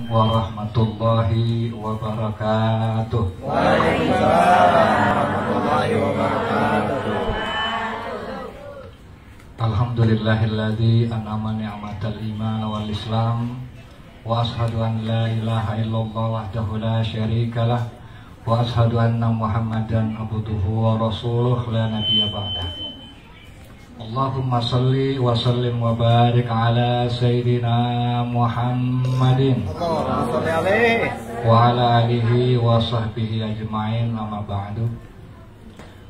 Warahmatullahi wabarakatuh. Waalaikumsalam warahmatullahi wabarakatuh. Alhamdulillahilladzi an'ama ni'matal iman wal islam wa ashhadu an la ilaha illallah wahdahu la syarikalah wa ashhadu anna Muhammadan abduhu wa rasuluh la nabiyya ba'dah. Allahumma salli wa sallim wa barik ala sayyidina Muhammadin Allahumma salli alaihi wa ala alihi wa sahbihi ajma'in, amma ba'du.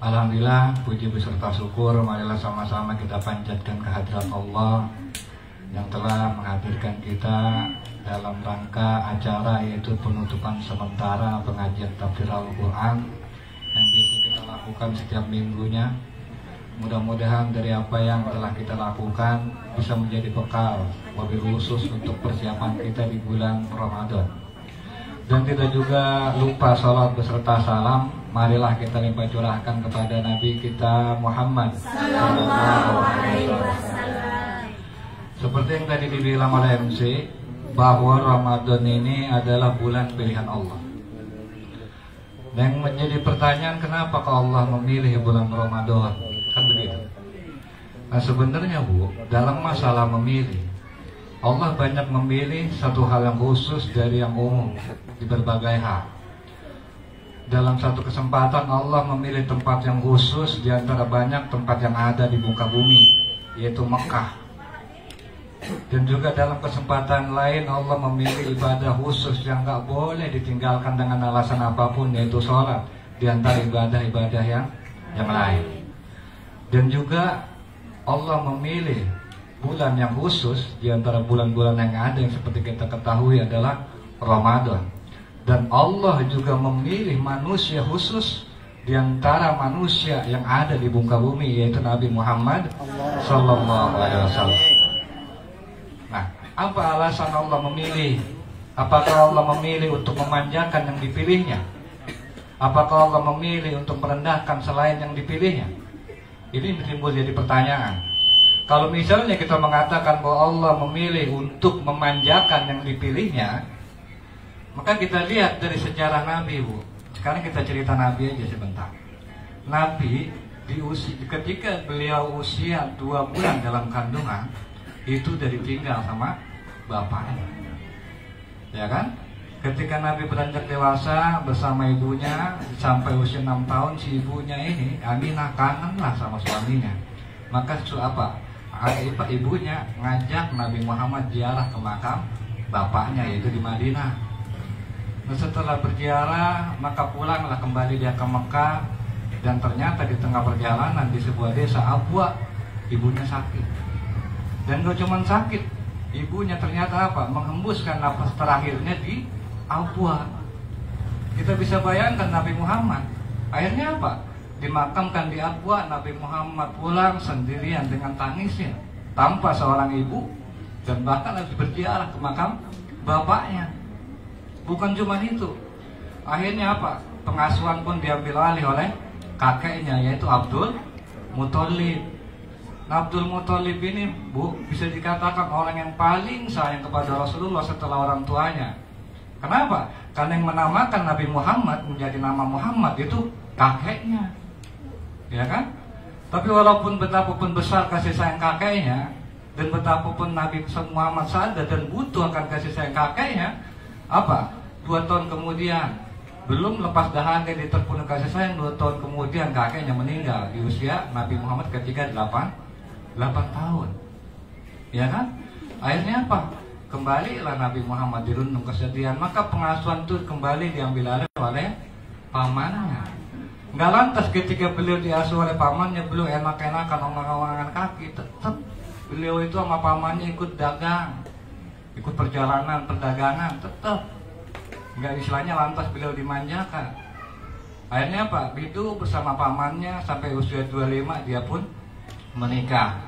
Alhamdulillah, puji beserta syukur marilah sama-sama kita panjatkan kehadirat Allah yang telah menghadirkan kita dalam rangka acara yaitu penutupan sementara pengajian tafsir Al-Quran yang biasa kita lakukan setiap minggunya. Mudah-mudahan dari apa yang telah kita lakukan bisa menjadi bekal wabil khusus untuk persiapan kita di bulan Ramadan. Dan tidak juga lupa salat beserta salam marilah kita limpah curahkan kepada Nabi kita Muhammad sallallahu alaihi wasallam. Seperti yang tadi dibilang oleh MC bahwa Ramadan ini adalah bulan pilihan Allah. Yang menjadi pertanyaan, kenapa Allah memilih bulan Ramadan? Kan begitu. Nah sebenarnya Bu, dalam masalah memilih, Allah banyak memilih satu hal yang khusus dari yang umum di berbagai hal. Dalam satu kesempatan Allah memilih tempat yang khusus di antara banyak tempat yang ada di muka bumi, yaitu Mekah. Dan juga dalam kesempatan lain Allah memilih ibadah khusus yang gak boleh ditinggalkan dengan alasan apapun, yaitu sholat di antara ibadah-ibadah yang lain. Dan juga Allah memilih bulan yang khusus di antara bulan-bulan yang ada yang seperti kita ketahui adalah Ramadan. Dan Allah juga memilih manusia khusus di antara manusia yang ada di muka bumi, yaitu Nabi Muhammad sallallahu alaihi wasallam. Nah, apa alasan Allah memilih? Apakah Allah memilih untuk memanjakan yang dipilihnya? Apakah Allah memilih untuk merendahkan selain yang dipilihnya? Ini timbul jadi pertanyaan. Kalau misalnya kita mengatakan bahwa Allah memilih untuk memanjakan yang dipilihnya, maka kita lihat dari sejarah Nabi, Bu. Sekarang kita cerita Nabi aja sebentar. Nabi ketika beliau usia 2 bulan dalam kandungan, itu udah ditinggal sama bapaknya. Ya kan? Ketika Nabi beranjak dewasa bersama ibunya sampai usia 6 tahun, si ibunya ini Aminah kangenlah sama suaminya. Maka ibunya ngajak Nabi Muhammad ziarah ke makam bapaknya, yaitu di Madinah. Nah, setelah berziarah maka pulanglah kembali dia ke Mekah. Dan ternyata di tengah perjalanan di sebuah desa Abwa, ibunya sakit. Dan gak cuma sakit, ibunya ternyata menghembuskan nafas terakhirnya di Abwa. Kita bisa bayangkan Nabi Muhammad akhirnya dimakamkan di Abwa. Nabi Muhammad pulang sendirian dengan tangisnya tanpa seorang ibu, dan bahkan harus berziarah ke makam bapaknya. Bukan cuma itu, akhirnya pengasuhan pun diambil alih oleh kakeknya, yaitu Abdul Muthalib. Nah, Abdul Muthalib ini, Bu, bisa dikatakan orang yang paling sayang kepada Rasulullah setelah orang tuanya. Kenapa? Karena yang menamakan Nabi Muhammad menjadi nama Muhammad itu kakeknya, ya kan? Tapi walaupun betapapun besar kasih sayang kakeknya, dan betapapun Nabi Muhammad sadar dan butuh akan kasih sayang kakeknya, 2 tahun kemudian, belum lepas dahaga dia terpenuhi kasih sayang, 2 tahun kemudian kakeknya meninggal di usia Nabi Muhammad ketika 8 tahun, ya kan? Akhirnya kembalilah Nabi Muhammad dirundung kesedihan, maka pengasuhan itu kembali diambil alih oleh pamannya. Nggak lantas ketika beliau diasuh oleh pamannya, beliau enak-enakan ongkang-ongkangan kaki. Tetap beliau itu sama pamannya ikut dagang, ikut perjalanan perdagangan, tetap. Nggak istilahnya lantas beliau dimanjakan. Akhirnya hidup bersama pamannya sampai usia 25 dia pun menikah.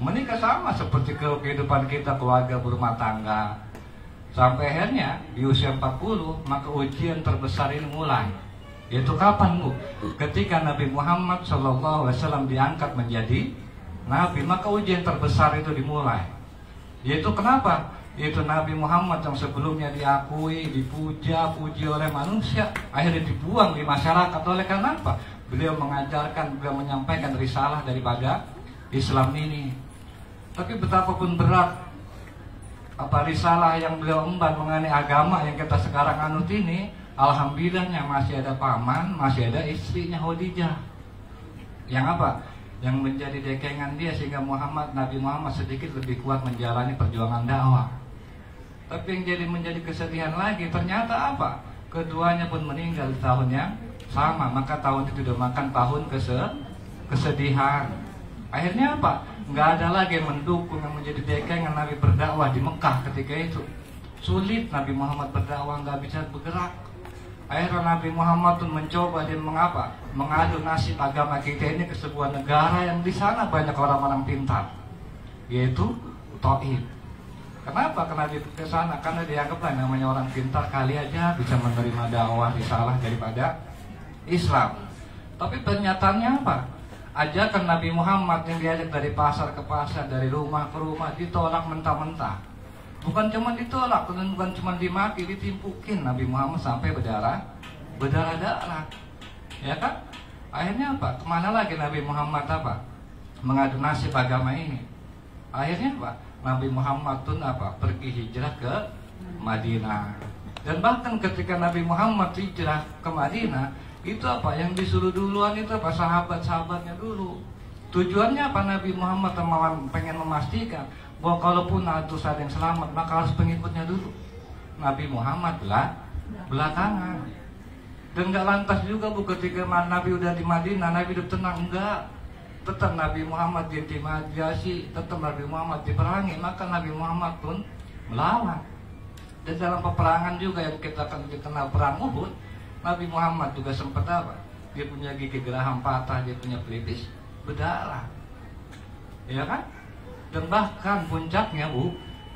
Menikah sama seperti kehidupan kita keluarga berumah tangga. Sampai akhirnya di usia 40 maka ujian terbesar ini mulai. Yaitu kapan, Bu? Ketika Nabi Muhammad SAW diangkat menjadi Nabi, maka ujian terbesar itu dimulai. Yaitu kenapa? yaitu Nabi Muhammad yang sebelumnya diakui, dipuja-puji oleh manusia, akhirnya dibuang di masyarakat. Oleh karena apa? Beliau mengajarkan, beliau menyampaikan risalah daripada Islam ini. Tapi betapapun berat risalah yang beliau emban mengenai agama yang kita sekarang anut ini, alhamdulillahnya masih ada paman, masih ada istrinya Khadijah. Yang apa? Yang menjadi dekengan dia sehingga Nabi Muhammad sedikit lebih kuat menjalani perjuangan dakwah. Tapi yang menjadi kesedihan lagi, ternyata apa? Keduanya pun meninggal di tahun yang sama. Maka tahun itu dinamakan tahun kesedihan. Akhirnya apa? Nggak ada lagi yang mendukung, yang menjadi dekengan Nabi berdakwah di Mekah ketika itu. Sulit Nabi Muhammad berdakwah, nggak bisa bergerak. Akhirnya Nabi Muhammad pun mencoba dan mengadu nasib agama kita ini ke sebuah negara yang di sana banyak orang-orang pintar, yaitu Taif. Kenapa kena ke sana? Karena dianggaplah namanya orang pintar kali aja bisa menerima dakwah risalah daripada Islam. Tapi kenyataannya apa? Ajakan Nabi Muhammad yang diajak dari pasar ke pasar, dari rumah ke rumah, ditolak mentah-mentah. Bukan cuma ditolak, bukan cuma dimaki, ditimpukin Nabi Muhammad sampai berdarah-darah. Ya kan? Akhirnya apa? Kemana lagi Nabi Muhammad mengadu nasib agama ini? Akhirnya apa? Nabi Muhammad pun pergi hijrah ke Madinah. Dan bahkan ketika Nabi Muhammad hijrah ke Madinah, itu yang disuruh duluan itu sahabat-sahabatnya dulu. Tujuannya apa? Nabi Muhammad pengen memastikan bahwa kalaupun ada yang selamat, maka harus pengikutnya dulu. Nabi Muhammad belakangan. Dan nggak lantas juga ketika Nabi udah di Madinah, Nabi udah tenang, enggak. Tetap Nabi Muhammad diintimidasi, tetap Nabi Muhammad diperangi, maka Nabi Muhammad pun melawan. Dan dalam peperangan juga yang kita kenal perang Uhud, Nabi Muhammad juga sempat dia punya gigi geraham patah, dia punya pelipis berdarah, ya kan? Dan bahkan puncaknya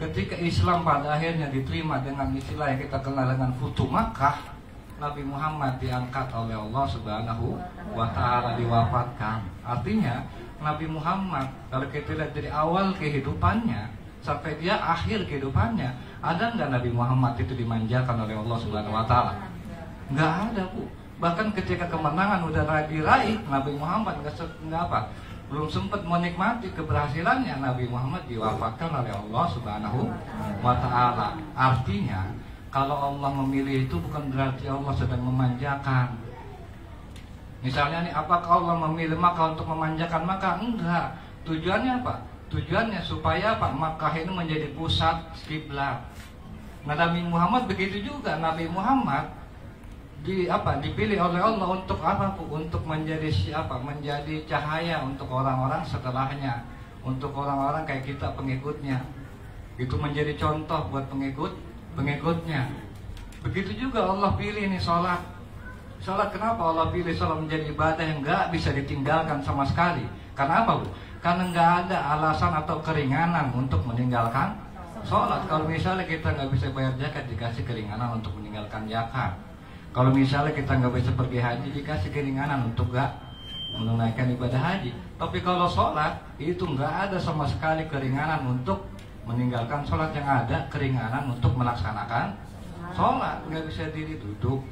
ketika Islam pada akhirnya diterima dengan istilah yang kita kenal dengan Futuh Makkah, Nabi Muhammad diangkat oleh Allah Subhanahu wa Ta'ala, diwafatkan. Artinya Nabi Muhammad kalau kita lihat dari awal kehidupannya sampai dia akhir kehidupannya, ada nggak Nabi Muhammad itu dimanjakan oleh Allah Subhanahu wa Ta'ala? Nggak ada, Bahkan ketika kemenangan udah diraih, Nabi Muhammad belum sempat menikmati keberhasilannya, Nabi Muhammad diwafatkan oleh Allah Subhanahu wa Ta'ala. Artinya kalau Allah memilih itu bukan berarti Allah sedang memanjakan. Misalnya nih, apakah Allah memilih Makkah untuk memanjakan Makkah? Enggak. Tujuannya apa? Tujuannya supaya Makkah ini menjadi pusat kiblat. Nah, Nabi Muhammad begitu juga. Nabi Muhammad dipilih oleh Allah untuk untuk menjadi menjadi cahaya untuk orang-orang setelahnya, untuk orang-orang kayak kita pengikutnya. Itu menjadi contoh buat pengikutnya. Begitu juga Allah pilih ini sholat. Kenapa Allah pilih sholat menjadi ibadah yang nggak bisa ditinggalkan sama sekali? Karena apa, Karena nggak ada alasan atau keringanan untuk meninggalkan sholat. Kalau misalnya kita nggak bisa bayar zakat, dikasih keringanan untuk meninggalkan zakat. Kalau misalnya kita nggak bisa pergi haji, dikasih keringanan untuk nggak menunaikan ibadah haji. Tapi kalau sholat itu nggak ada sama sekali keringanan untuk meninggalkan sholat, yang ada keringanan untuk melaksanakan sholat. Nggak bisa diri duduk,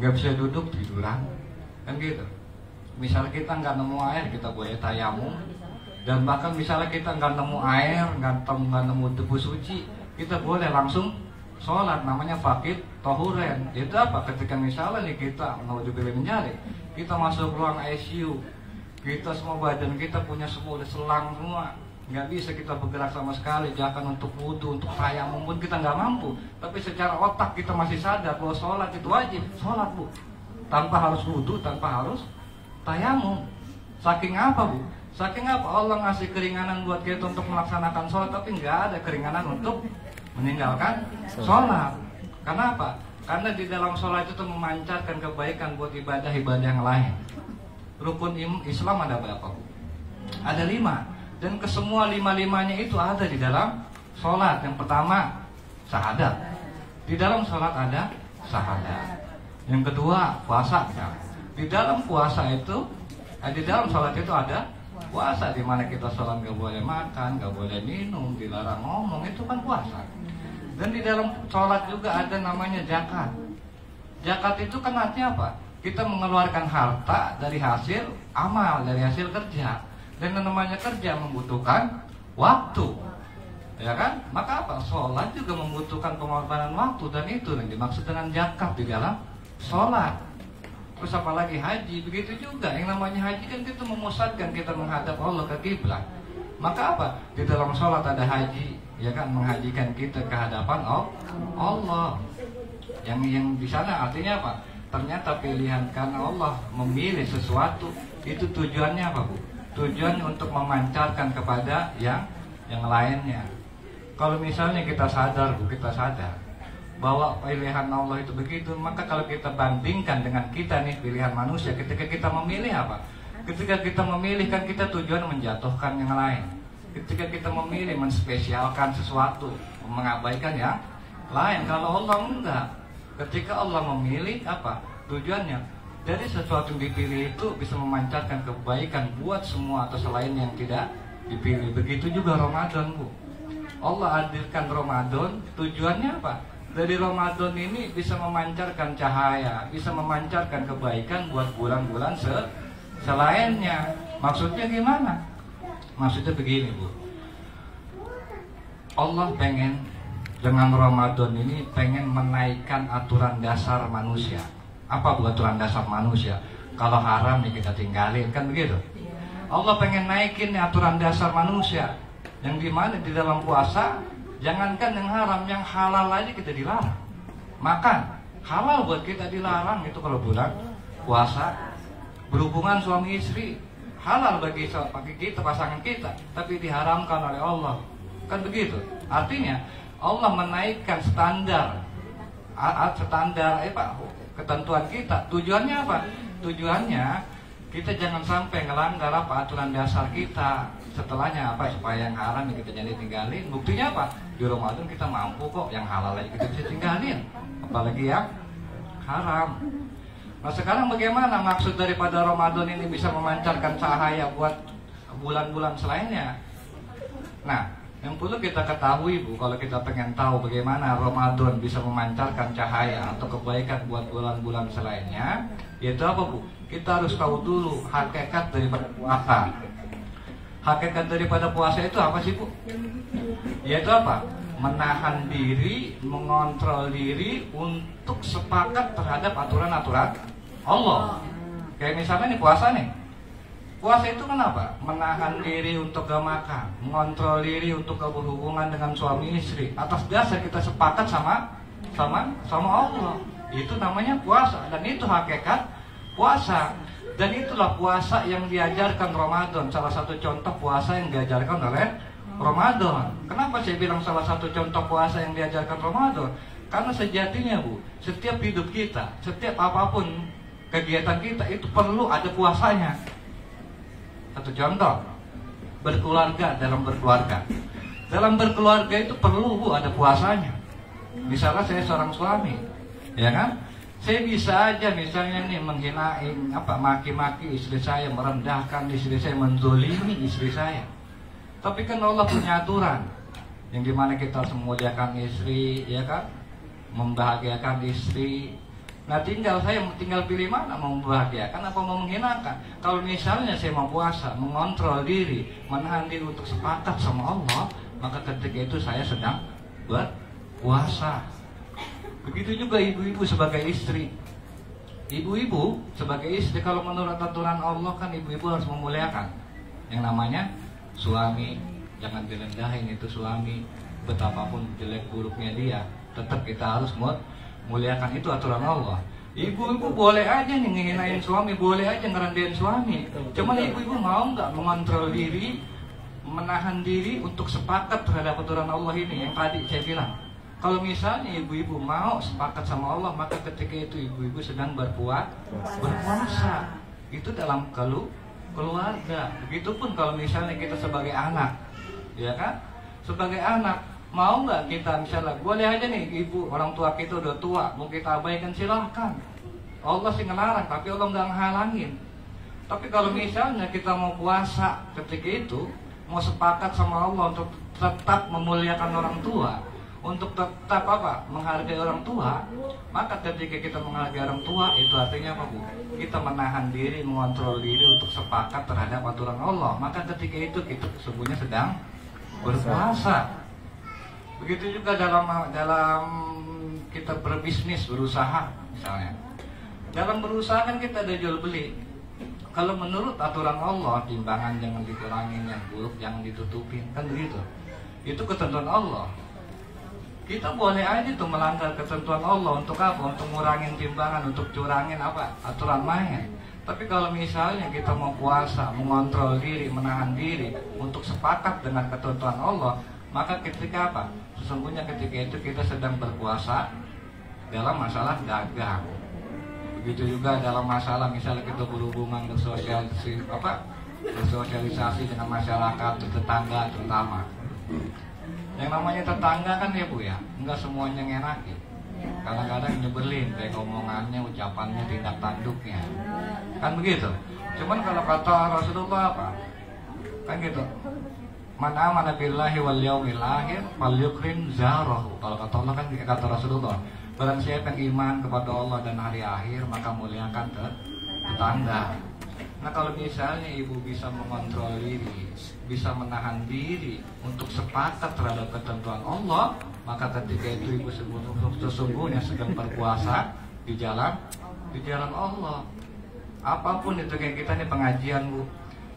nggak bisa duduk tiduran, kan gitu. Misalnya kita nggak nemu air, kita boleh tayamum. Dan bahkan misalnya kita nggak nemu air, nggak nemu debu suci, kita boleh langsung sholat. Namanya fakid tohuren. Itu ketika misalnya nih kita mau dipilih menjadi, kita masuk ruang ICU, kita semua badan kita punya semua selang semua, nggak bisa kita bergerak sama sekali. Jangan untuk wudhu, untuk tayamum pun kita nggak mampu. Tapi secara otak kita masih sadar bahwa sholat itu wajib. Sholat, tanpa harus wudhu, tanpa harus tayamum. Saking apa, Saking apa Allah ngasih keringanan buat kita untuk melaksanakan sholat, tapi nggak ada keringanan untuk meninggalkan sholat. Kenapa? Karena di dalam sholat itu memancarkan kebaikan buat ibadah-ibadah yang lain. Rukun Islam ada berapa? Ada 5. Dan kesemua 5-5-nya itu ada di dalam sholat. Yang pertama, syahadat. Di dalam sholat ada syahadat. Yang kedua, puasa. Di dalam puasa itu, di dalam sholat itu ada puasa, di mana kita sholat nggak boleh makan, nggak boleh minum, dilarang ngomong, itu kan puasa. Dan di dalam sholat juga ada namanya zakat. Zakat itu kan artinya apa? Kita mengeluarkan harta dari hasil amal, dari hasil kerja. Dan yang namanya kerja membutuhkan waktu, ya kan? Maka apa? Sholat juga membutuhkan pengorbanan waktu, dan itu yang dimaksud dengan zakat di dalam sholat. Terus apalagi haji, begitu juga. Yang namanya haji kan kita memusatkan kita menghadap Allah ke kiblat. Maka apa? Di dalam sholat ada haji, ya kan, menghajikan kita ke hadapan Allah. Yang di sana artinya apa? Ternyata pilihan karena Allah memilih sesuatu, itu tujuannya apa, Bu? Tujuannya untuk memancarkan kepada yang lainnya. Kalau misalnya kita sadar, Bu, kita sadar bahwa pilihan Allah itu begitu, maka kalau kita bandingkan dengan kita nih, pilihan manusia, ketika kita memilih apa? Ketika kita memilih kan kita tujuan menjatuhkan yang lain. Ketika kita memilih menspesialkan sesuatu, mengabaikan yang lain. Kalau Allah enggak. Ketika Allah memilih apa? Tujuannya dari sesuatu yang dipilih itu bisa memancarkan kebaikan buat semua atau selain yang tidak dipilih. Begitu juga Ramadan, Bu. Allah hadirkan Ramadan, tujuannya apa? Dari Ramadan ini bisa memancarkan cahaya, bisa memancarkan kebaikan buat bulan-bulan selainnya. Maksudnya gimana? Maksudnya begini, Bu. Allah pengen dengan Ramadan ini pengen menaikkan aturan dasar manusia. Apa Bu aturan dasar manusia? Kalau haram nih kita tinggalin, kan begitu? Allah pengen naikin nih aturan dasar manusia. Yang dimana di dalam puasa, jangankan yang haram, yang halal aja kita dilarang. Makan, halal buat kita dilarang itu kalau bulan puasa. Berhubungan suami istri halal bagi kita, pasangan kita, tapi diharamkan oleh Allah. Kan begitu. Artinya Allah menaikkan standar ketentuan kita. Tujuannya apa? Tujuannya kita jangan sampai ngelanggar apa aturan dasar kita. Setelahnya apa? Supaya yang haram kita jadi tinggalin. Buktinya apa? Di Ramadan kita mampu kok, yang halal aja kita bisa tinggalin, apalagi yang haram. Nah sekarang bagaimana maksud daripada Ramadan ini bisa memancarkan cahaya buat bulan-bulan selainnya? Nah, yang perlu kita ketahui, Bu, kalau kita pengen tahu bagaimana Ramadan bisa memancarkan cahaya atau kebaikan buat bulan-bulan selainnya, yaitu apa, Bu? Kita harus tahu dulu hakikat daripada puasa. Hakikat daripada puasa itu apa sih, Bu? Yaitu apa? Menahan diri, mengontrol diri untuk sepakat terhadap aturan-aturan Allah. Kayak misalnya nih puasa nih. Puasa itu kenapa? Menahan diri untuk gak makan, mengontrol diri untuk gak berhubungan dengan suami istri. Atas dasar kita sepakat sama Allah. Itu namanya puasa, dan itu hakikat puasa. Dan itulah puasa yang diajarkan Ramadan. Salah satu contoh puasa yang diajarkan oleh Ramadan. Kenapa saya bilang salah satu contoh puasa yang diajarkan Ramadan? Karena sejatinya, Bu, setiap hidup kita, setiap apapun kegiatan kita itu perlu ada puasanya. Satu contoh, berkeluarga, dalam berkeluarga. Dalam berkeluarga itu perlu, Bu, ada puasanya. Misalnya saya seorang suami, ya kan? Saya bisa aja misalnya nih menghinain, maki-maki istri saya, merendahkan istri saya, menzolimi istri saya. Tapi kan Allah punya aturan yang dimana kita harus memuliakan istri, ya kan? Membahagiakan istri. Nah tinggal pilih mana, mau membahagiakan apa mau menghinakan. Kalau misalnya saya mau puasa, mengontrol diri, menahan diri untuk sepakat sama Allah, maka ketika itu saya sedang berpuasa. Begitu juga ibu-ibu sebagai istri. Ibu-ibu sebagai istri, kalau menurut aturan Allah kan ibu-ibu harus memuliakan yang namanya suami. Jangan direndahin itu suami, betapapun jelek buruknya dia, tetap kita harus muliakan, itu aturan Allah. Ibu-ibu boleh aja nih ngehinain suami, boleh aja ngerendahin suami. Cuman ibu-ibu mau nggak mengontrol diri, menahan diri untuk sepakat terhadap aturan Allah ini yang tadi saya bilang. Kalau misalnya ibu-ibu mau sepakat sama Allah, maka ketika itu ibu-ibu sedang berpuasa. Itu dalam keluarga. Begitupun kalau misalnya kita sebagai anak, ya kan? Sebagai anak, mau nggak kita misalnya, boleh aja nih ibu, orang tua kita udah tua, mau kita abaikan silahkan. Allah sih ngelarang, tapi Allah nggak ngehalangin. Tapi kalau misalnya kita mau puasa ketika itu, mau sepakat sama Allah untuk tetap memuliakan orang tua, untuk tetap apa? Menghargai orang tua. Maka ketika kita menghargai orang tua, itu artinya apa, Bu? Kita menahan diri, mengontrol diri untuk sepakat terhadap aturan Allah. Maka ketika itu kita sesungguhnya sedang berpuasa. Begitu juga dalam kita berbisnis, berusaha misalnya. Dalam berusaha kan kita ada jual beli. Kalau menurut aturan Allah, timbangan jangan dikurangin, yang buruk jangan ditutupin, kan begitu. Itu ketentuan Allah. Kita boleh aja tuh melanggar ketentuan Allah untuk apa? Untuk ngurangin timbangan, untuk curangin apa? Aturan main. Tapi kalau misalnya kita mau puasa, mengontrol diri, menahan diri untuk sepakat dengan ketentuan Allah, maka ketika apa? Sesungguhnya ketika itu kita sedang berpuasa dalam masalah dagang. Begitu juga dalam masalah misalnya kita berhubungan bersosialisasi dengan masyarakat, tetangga terutama. Yang namanya tetangga kan ya Bu ya, enggak semuanya ngenakin. Kadang-kadang nyebelin kayak omongannya, ucapannya, tindak tanduknya. Kan begitu. Cuman kalau kata Rasulullah apa? Kan gitu. Man amana billahi wal yaumil akhir falyukrim zarahu. Kalau kata Allah kan kata Rasulullah, barang siapa yang iman kepada Allah dan hari akhir, maka muliakan tetangga. Nah kalau misalnya ibu bisa mengontrol diri, bisa menahan diri untuk sepakat terhadap ketentuan Allah, maka ketika itu ibu sesungguhnya sedang berpuasa di jalan Allah. Apapun itu kayak kita nih pengajian Bu,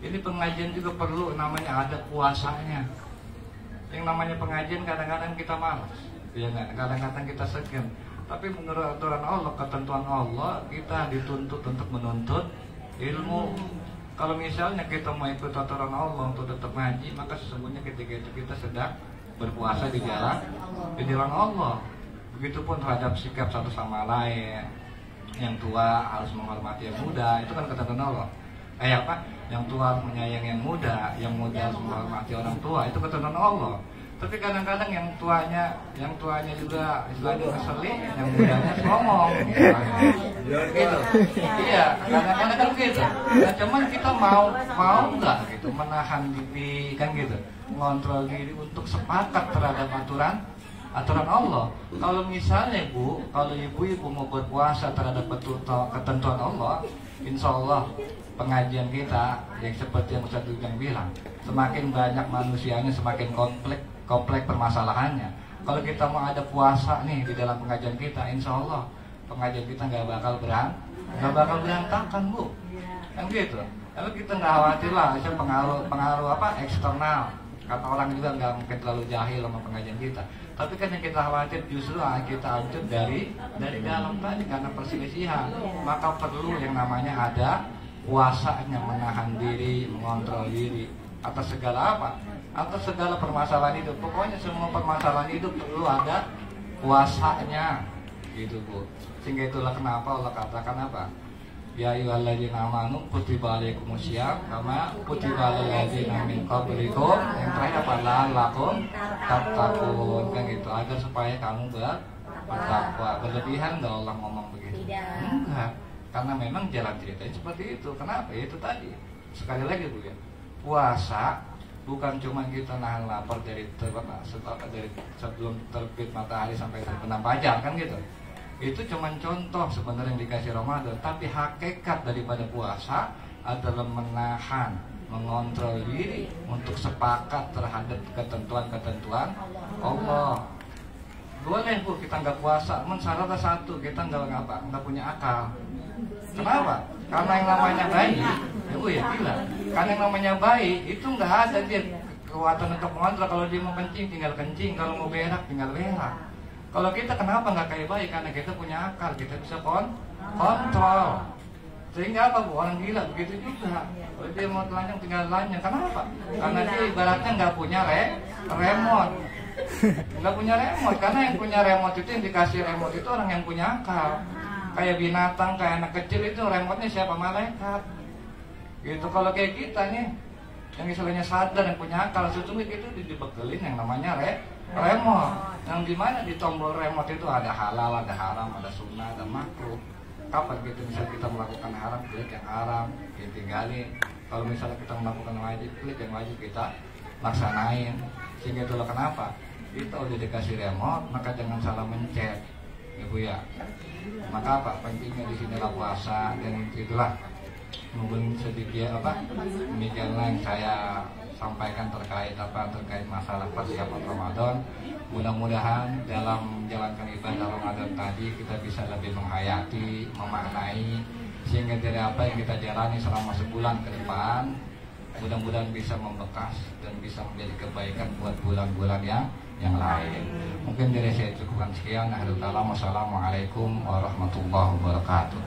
ini pengajian juga perlu namanya ada puasanya. Yang namanya pengajian kadang-kadang kita malas, ya nggak? Kadang-kadang kita segan. Tapi menurut aturan Allah, ketentuan Allah, kita dituntut untuk menuntut ilmu. Kalau misalnya kita mau ikut aturan Allah untuk tetap ngaji, maka sesungguhnya ketika itu kita sedang berpuasa di jalan Allah. Begitupun terhadap sikap satu sama lain. Yang tua harus menghormati yang muda, itu kan ketentuan Allah. Yang tua harus menyayangi yang muda harus menghormati orang tua, itu ketentuan Allah. Tapi kadang-kadang yang tuanya juga istilahnya ngeselin, yang mudanya ngomong gitu. Iya, kadang-kadang kan gitu. Nah, cuman kita mau nggak gitu menahan diri kan gitu, mengontrol diri untuk sepakat terhadap aturan Allah. Kalau misalnya Bu, kalau ibu mau berpuasa terhadap ketentuan Allah, insya Allah pengajian kita yang seperti yang Ustaz Ujang bilang, semakin banyak manusianya semakin kompleks permasalahannya. Kalau kita mau ada puasa nih di dalam pengajian kita, insya Allah pengajian kita nggak bakal berantakan Bu, kan gitu. Lalu kita nggak khawatir lah, pengaruh eksternal. Kata orang juga nggak mungkin terlalu jahil sama pengajian kita. Tapi kan yang kita khawatir justru kita hancur dari dalam tadi karena perselisihan. Maka perlu yang namanya ada puasanya, menahan diri, mengontrol diri atas segala apa? Atas segala permasalahan hidup. Pokoknya semua permasalahan hidup perlu ada puasanya, gitu Bu. Sehingga itulah kenapa Allah katakan apa? Ya ayyuhalladzina amanu kutiba alaikumusiyam kama kutiba alal ladzina min qablikum. Yang terakhir apa? La'allakum tattaqun, kan gitu. Agar supaya kamu bertakwa. Berlebihan enggak Allah ngomong begitu? Enggak. Karena memang jalan ceritanya seperti itu. Kenapa? Itu tadi. Sekali lagi Bu ya. Puasa bukan cuma kita nahan lapar dari sebelum terbit matahari sampai terbenam fajar kan gitu. Itu cuma contoh sebenarnya yang dikasih Ramadan, tapi hakikat daripada puasa adalah menahan, mengontrol diri untuk sepakat terhadap ketentuan Allah. Boleh Bu kita nggak puasa, syaratnya satu, kita nggak punya akal. Kenapa? Karena yang namanya bayi, ya Bu ya bilang, karena yang namanya bayi itu nggak ada dia kekuatan untuk mengontrol. Kalau dia mau kencing tinggal kencing, kalau mau berak tinggal berak. Kalau kita kenapa nggak kayak bayi? Karena kita punya akal, kita bisa kontrol. Sehingga apa Bu? Orang gila begitu juga. Kalau dia mau telanjang tinggal telanjang. Kenapa? Karena dia ibaratnya nggak punya remote. Nggak punya remote. Karena yang punya remote itu, yang dikasih remote itu orang yang punya akal. Kayak binatang, kayak anak kecil itu remote-nya siapa? Malaikat. Gitu. Kalau kayak kita nih, yang istilahnya sadar, yang punya akal, sesungguhnya itu dibekelin yang namanya remote. Yang dimana di tombol remote itu ada halal, ada haram, ada sunnah, ada makruh. Kapan gitu misalnya kita melakukan haram, klik yang haram, ya tinggalin. Kalau misalnya kita melakukan wajib, klik yang wajib kita laksanain. Sehingga itulah kenapa kita udah dikasih remote, maka jangan salah mencet, ya Bu ya. Maka apa pentingnya di sinilah puasa, dan itulah mungkin sedikit demikianlah yang saya sampaikan terkait masalah persiapan Ramadan. Mudah-mudahan dalam menjalankan ibadah Ramadan tadi kita bisa lebih menghayati, memaknai, sehingga dari apa yang kita jalani selama sebulan ke depan mudah-mudahan bisa membekas dan bisa menjadi kebaikan buat bulan-bulan yang lain. Mungkin dari saya cukupkan sekian. Wassalamualaikum warahmatullahi wabarakatuh.